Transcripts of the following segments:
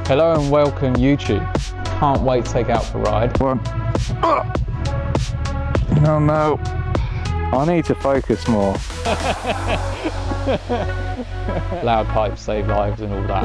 Hello and welcome YouTube. Can't wait to take out for a ride. One. Oh no. I need to focus more. Loud pipes save lives and all that.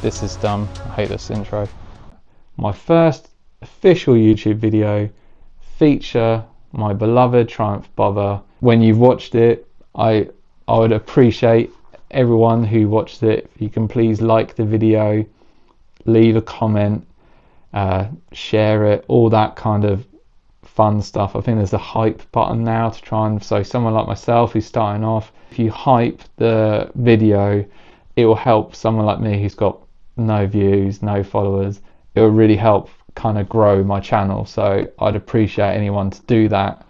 This is dumb. I hate this intro. My first official YouTube video feature my beloved Triumph bobber. When you've watched it, I would appreciate everyone who watched it. If you can please like the video, leave a comment, share it, all that kind of fun stuff. I think there's a hype button now to try and, so someone like myself who's starting off, if you hype the video, it will help someone like me who's got no views, no followers. It will really help kind of grow my channel, so I'd appreciate anyone to do that.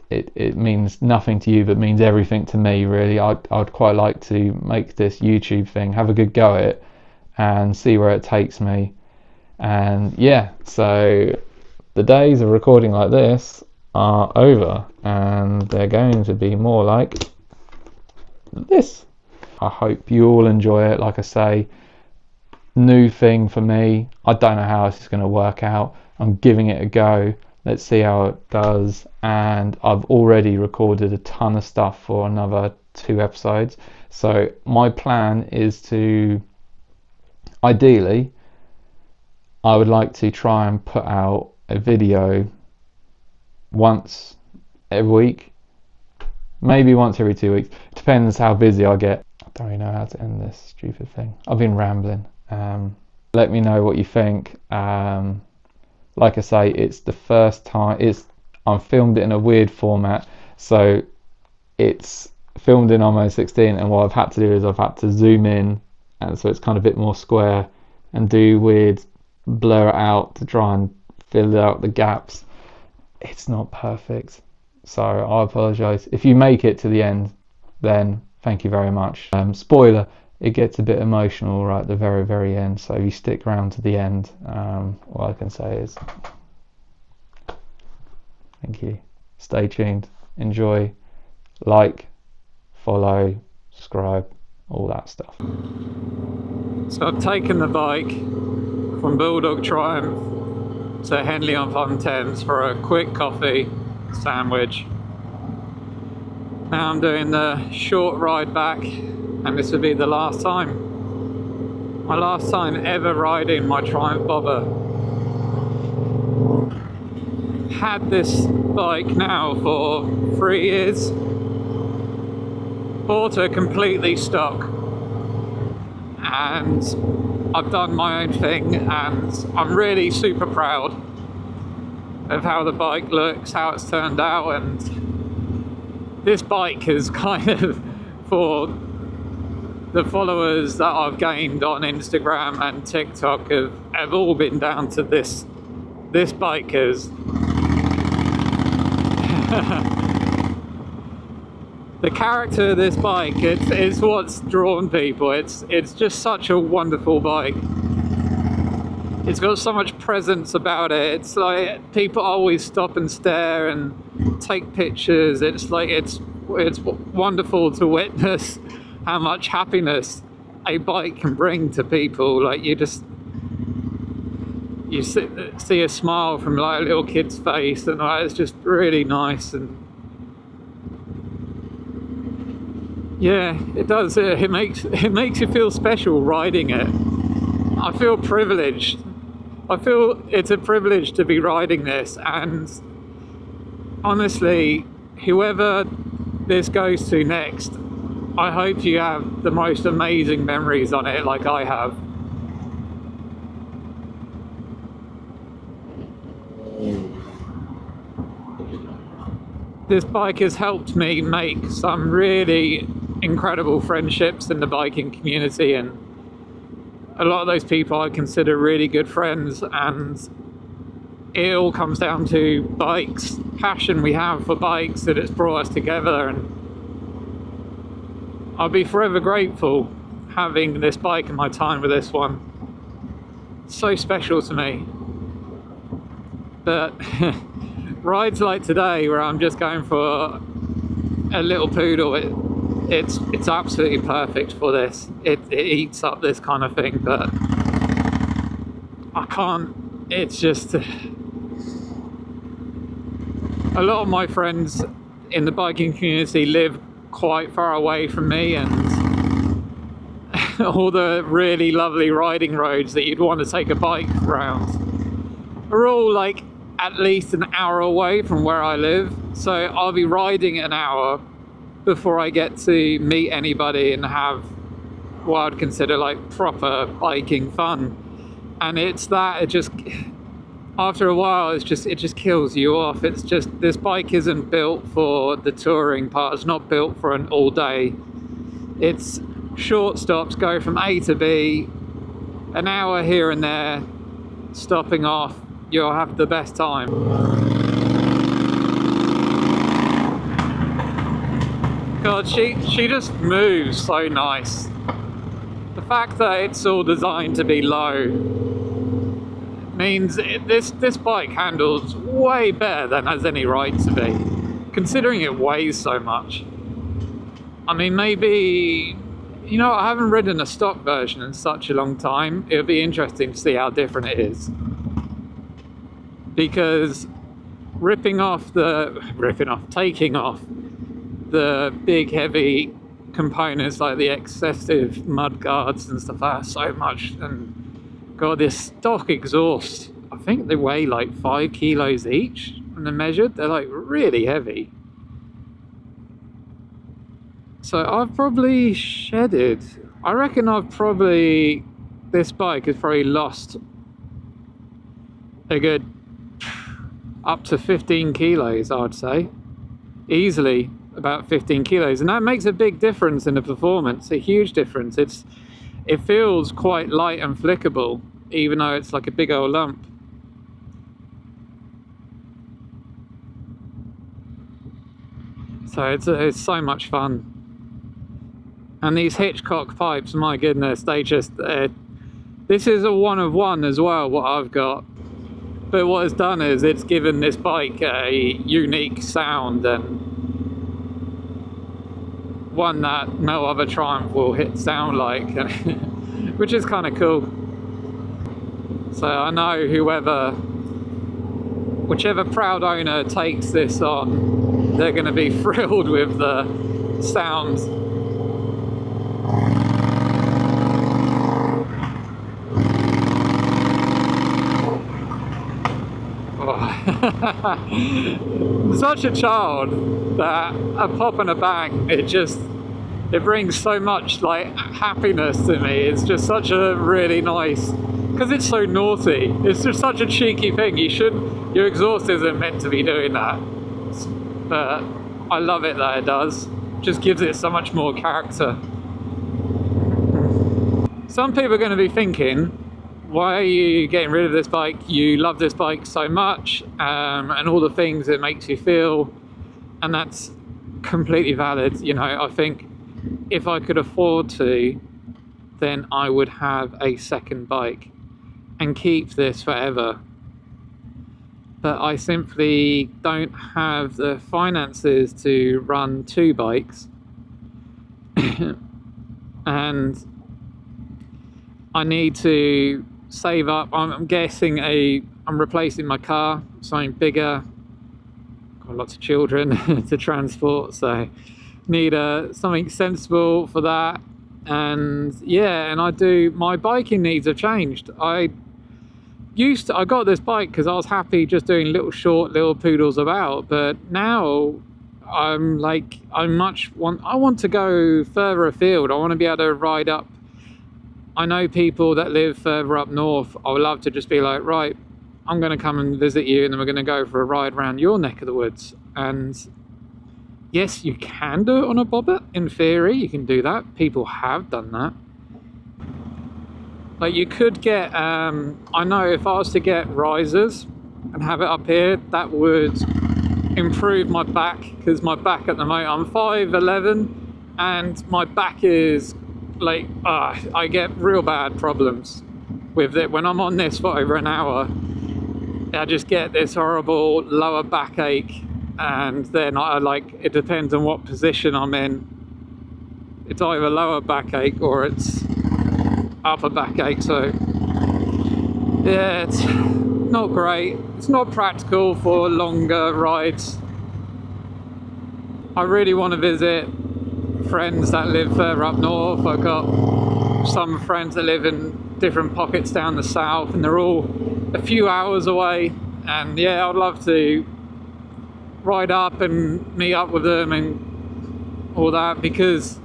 It means nothing to you but means everything to me, really. I'd quite like to make this YouTube thing, have a good go at it and see where it takes me. And yeah, so the days of recording like this are over and they're going to be more like this. I hope you all enjoy it. Like I say, new thing for me. I don't know how this is going to work out. I'm giving it a go. Let's see how it does. And I've already recorded a ton of stuff for another 2 episodes. So my plan is to, ideally, I would like to try and put out a video once every week, maybe once every 2 weeks. Depends how busy I get. I don't really know how to end this stupid thing. I've been rambling. Let me know what you think. Like I say, it's the first time I'm filmed it in a weird format, so it's filmed in almost 16, and what I've had to do is I've had to zoom in, and so it's kind of a bit more square, and do weird blur it out to try and fill out the gaps. It's not perfect, so I apologize. If you make it to the end, then thank you very much. Spoiler, it gets a bit emotional right at the very end, so if you stick around to the end, all I can say is thank you. Stay tuned, enjoy, like, follow, subscribe, all that stuff. So I've taken the bike from Bulldog Triumph to Henley-on-Thames for a quick coffee sandwich. Now I'm doing the short ride back, and this will be the last time. My last time ever riding my Triumph bobber. Had this bike now for 3 years. Bought her completely stock. And I've done my own thing, and I'm really super proud of how the bike looks, how it's turned out. And this bike is kind of, for the followers that I've gained on Instagram and TikTok have all been down to this bike. Is the character of this bike, it's what's drawn people. It's just such a wonderful bike. It's got so much presence about it. It's like people always stop and stare and take pictures. It's like it's wonderful to witness how much happiness a bike can bring to people. Like you see a smile from like a little kid's face, and like, it's just really nice. And yeah, it does. It makes you feel special riding it. I feel privileged. I feel it's a privilege to be riding this, and honestly, whoever this goes to next, I hope you have the most amazing memories on it like I have. This bike has helped me make some really incredible friendships in the biking community, and a lot of those people I consider really good friends, and it all comes down to bikes, passion we have for bikes, that it's brought us together. And I'll be forever grateful having this bike and my time with this one. It's so special to me. But rides like today, where I'm just going for a little poodle, it's absolutely perfect for this. It eats up this kind of thing, but I can't. It's just a lot of my friends in the biking community live quite far away from me, and all the really lovely riding roads that you'd want to take a bike around are all like at least an hour away from where I live. So I'll be riding an hour before I get to meet anybody and have what I'd consider like proper biking fun. And it's that, it just, after a while, it just kills you off. It's just, this bike isn't built for the touring part. It's not built for an all day. It's short stops, go from A to B, an hour here and there, stopping off. You'll have the best time. God, she just moves so nice. The fact that it's all designed to be low means this bike handles way better than has any right to be, considering it weighs so much. I mean, maybe, you know, I haven't ridden a stock version in such a long time. It'll be interesting to see how different it is. Because taking off the big heavy components like the excessive mud guards and stuff like that so much, and God, this stock exhaust, I think they weigh like 5 kilos each when they're measured. They're like really heavy. So I've probably shedded, I reckon this bike has probably lost a good up to 15 kilos, I'd say. Easily about 15 kilos. And that makes a big difference in the performance, a huge difference. It feels quite light and flickable, even though it's like a big old lump. So it's so much fun. And these Hitchcock pipes, my goodness, they just, this is a one of one as well, what I've got. But what it's done is it's given this bike a unique sound, and one that no other Triumph will sound like, which is kind of cool. So I know whichever proud owner takes this on, they're going to be thrilled with the sounds. Such a child that a pop and a bang, it brings so much like happiness to me. It's just such a really nice, because it's so naughty, it's just such a cheeky thing. Your exhaust isn't meant to be doing that, but I love it that it does. Just gives it so much more character. Some people are going to be thinking, why are you getting rid of this bike? You love this bike so much, and all the things it makes you feel, and that's completely valid. You know, I think if I could afford to, then I would have a second bike and keep this forever. But I simply don't have the finances to run 2 bikes. And I need to save up. I'm replacing my car, something bigger. Got lots of children to transport, so need something sensible for that. And yeah, and my biking needs have changed. I got this bike because I was happy just doing little poodles about, but now I want to go further afield. I want to be able to ride up. I know people that live further up north. I would love to just be like, right, I'm going to come and visit you, and then we're going to go for a ride around your neck of the woods. And yes, you can do it on a bobbit. In theory, you can do that. People have done that. Like, you could get, I know if I was to get risers and have it up here, that would improve my back, because my back at the moment, I'm 5'11", and my back is like, I get real bad problems with it. When I'm on this for over an hour, I just get this horrible lower backache, and then I like, it depends on what position I'm in. It's either lower backache or it's upper backache. So yeah, it's not great. It's not practical for longer rides. I really want to visit friends that live further up north. I've got some friends that live in different pockets down the south, and they're all a few hours away. And yeah, I'd love to ride up and meet up with them and all that, because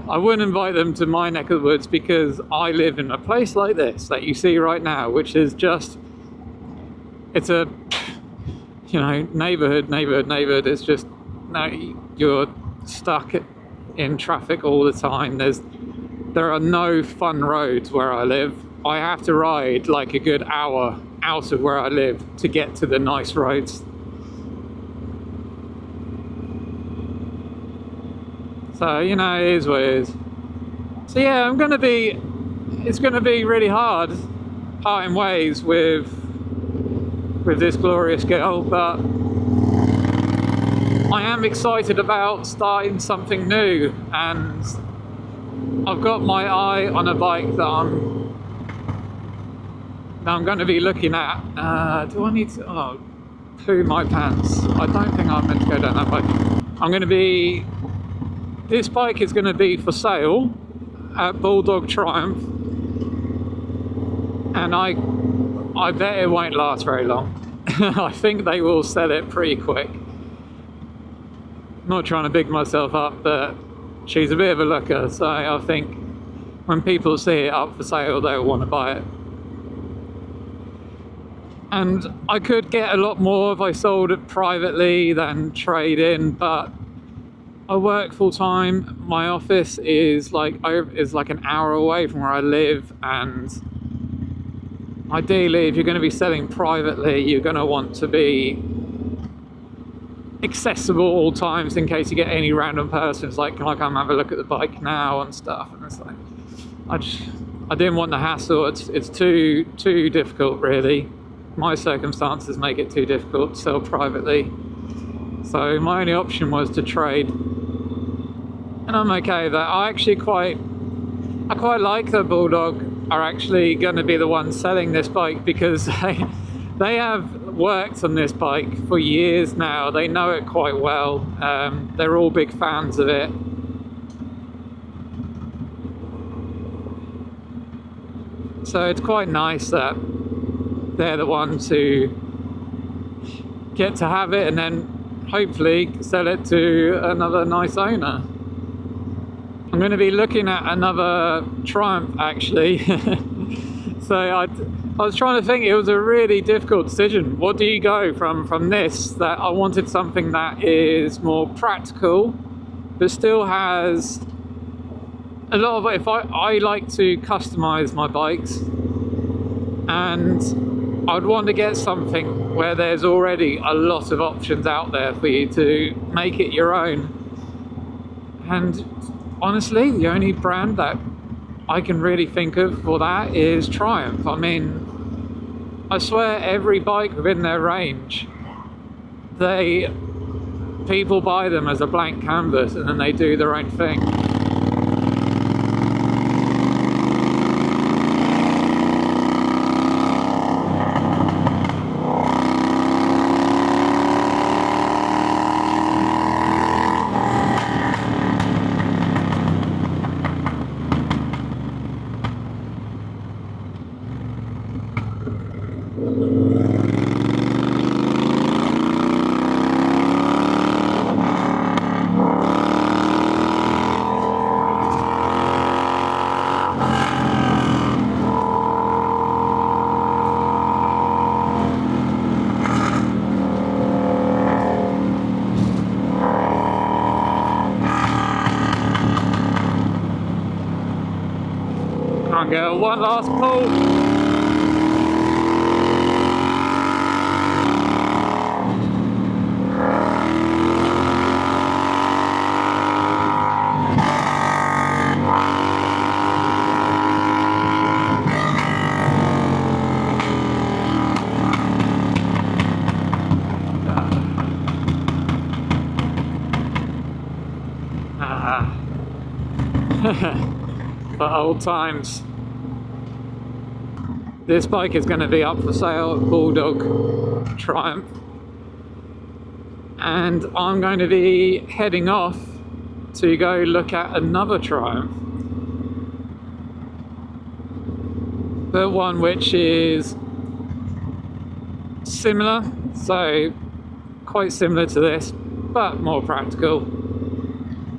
I wouldn't invite them to my neck of the woods, because I live in a place like this that you see right now, which is just, it's a, you know, neighborhood. It's just, no, you're stuck in traffic all the time. There are no fun roads where I live. I have to ride like a good hour out of where I live to get to the nice roads. So, you know, it is what it is. So yeah, it's gonna be really hard parting ways with this glorious girl, but I am excited about starting something new, and I've got my eye on a bike that I'm going to be looking at. Do I need to poo my pants? I don't think I'm meant to go down that way. This bike is going to be for sale at Bulldog Triumph, and I bet it won't last very long. I think they will sell it pretty quick. Not trying to big myself up, but she's a bit of a looker, so I think when people see it up for sale, they'll want to buy it. And I could get a lot more if I sold it privately than trade in, but I work full time. My office is like an hour away from where I live, and ideally, if you're going to be selling privately, you're going to want to be accessible all times in case you get any random persons like, can I come have a look at the bike now and stuff. And it's like, I didn't want the hassle. It's too difficult, really. My circumstances make it too difficult to sell privately, so my only option was to trade, and I'm okay with that. I quite like that Bulldog are actually going to be the ones selling this bike, because they have worked on this bike for years now. They know it quite well. They're all big fans of it. So it's quite nice that they're the ones who get to have it and then hopefully sell it to another nice owner. I'm going to be looking at another Triumph, actually. So I was trying to think, it was a really difficult decision. What do you go from this? That I wanted something that is more practical, but still has a lot of, if I like to customize my bikes, and I'd want to get something where there's already a lot of options out there for you to make it your own. And honestly, the only brand that I can really think of for that is Triumph. I mean, I swear every bike within their range, people buy them as a blank canvas and then they do their own thing. Can't go, one last pull. for old times. This bike is going to be up for sale at Bulldog Triumph, and I'm going to be heading off to go look at another Triumph, but one which is similar, so quite similar to this, but more practical.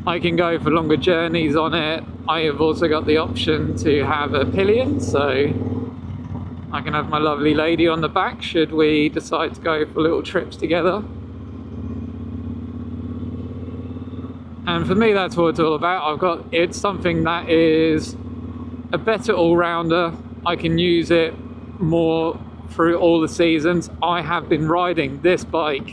I can go for longer journeys on it. I have also got the option to have a pillion, so I can have my lovely lady on the back should we decide to go for little trips together. And for me, that's what it's all about. It's something that is a better all-rounder. I can use it more through all the seasons. I have been riding this bike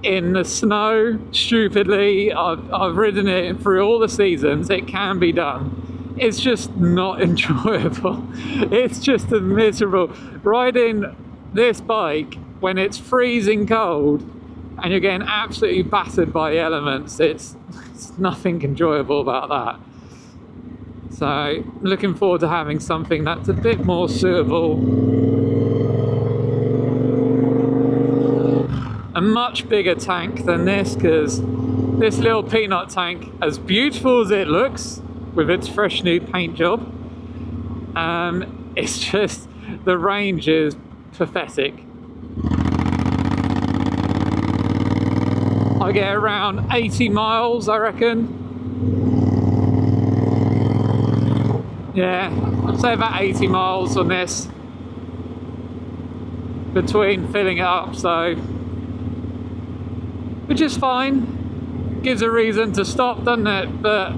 in the snow, stupidly. I've ridden it through all the seasons. It can be done. It's just not enjoyable. It's just a miserable riding this bike when it's freezing cold and you're getting absolutely battered by the elements. It's nothing enjoyable about that. So looking forward to having something that's a bit more suitable, a much bigger tank than this, because this little peanut tank, as beautiful as it looks with its fresh new paint job, it's just, the range is pathetic. I get around 80 miles, I reckon. Yeah, I'd say about 80 miles on this between filling it up, so which is fine. Gives a reason to stop, doesn't it? But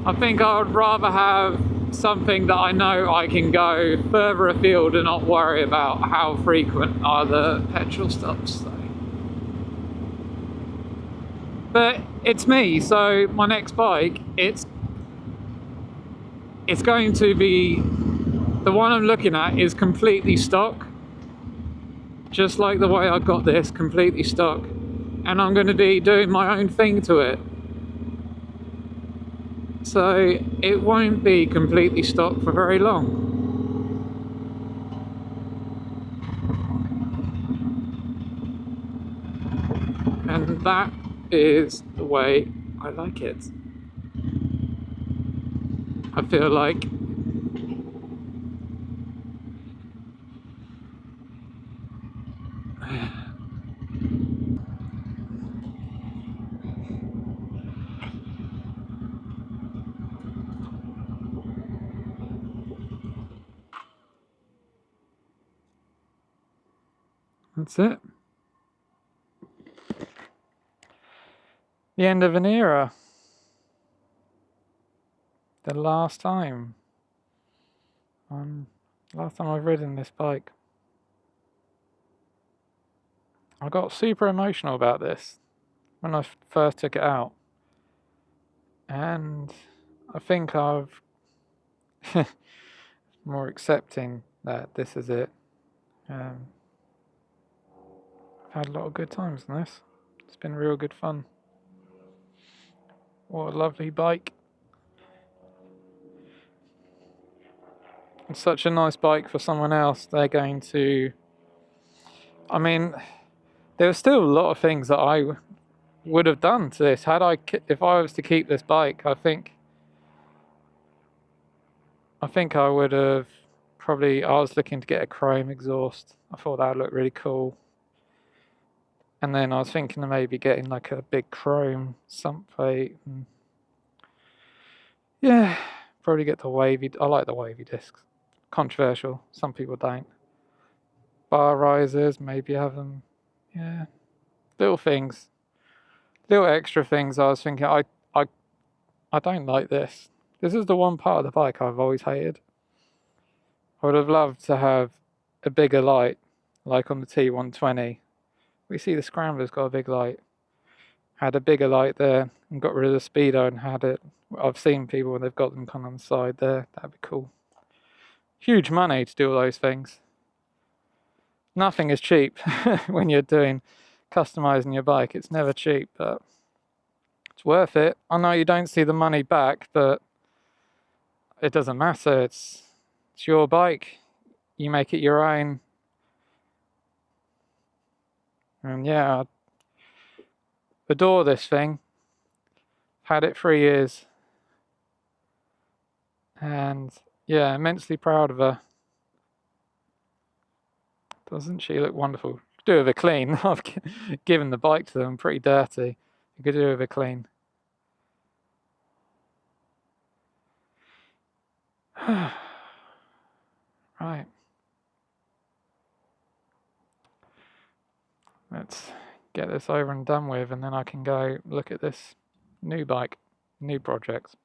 I think I would rather have something that I know I can go further afield and not worry about how frequent are the petrol stops. So. But it's me, so my next bike, it's going to be, the one I'm looking at is completely stock, just like the way I got this, completely stock, and I'm going to be doing my own thing to it. So it won't be completely stock for very long. And that is the way I like it. I feel like that's it. The end of an era. The last time I've ridden this bike. I got super emotional about this when I first took it out, and I think I've more accepting that this is it. I've had a lot of good times in this. It's been real good fun. What a lovely bike. It's such a nice bike for someone else. They're going to, I mean, there are still a lot of things that I would have done to this. If I was to keep this bike, I think I would have probably, I was looking to get a chrome exhaust. I thought that would look really cool. And then I was thinking of maybe getting like a big chrome sump plate. And yeah, probably get the wavy, I like the wavy discs. Controversial, some people don't. Bar risers, maybe have them. Yeah, little things, little extra things. I was thinking, I don't like this. This is the one part of the bike I've always hated. I would have loved to have a bigger light, like on the T120. We see the Scrambler's got a big light. Had a bigger light there and got rid of the speedo and had it. I've seen people when they've got them kind of on the side there. That'd be cool. Huge money to do all those things. Nothing is cheap when you're doing customizing your bike. It's never cheap, but It's worth it. I know you don't see the money back, but it doesn't matter. It's your bike. You make it your own. And yeah, I adore this thing. Had it 3 years. And yeah, immensely proud of her. Doesn't she look wonderful? Do with a clean. I've given the bike to them pretty dirty. You could do with a clean. Right. Let's get this over and done with, and then I can go look at this new bike, new projects.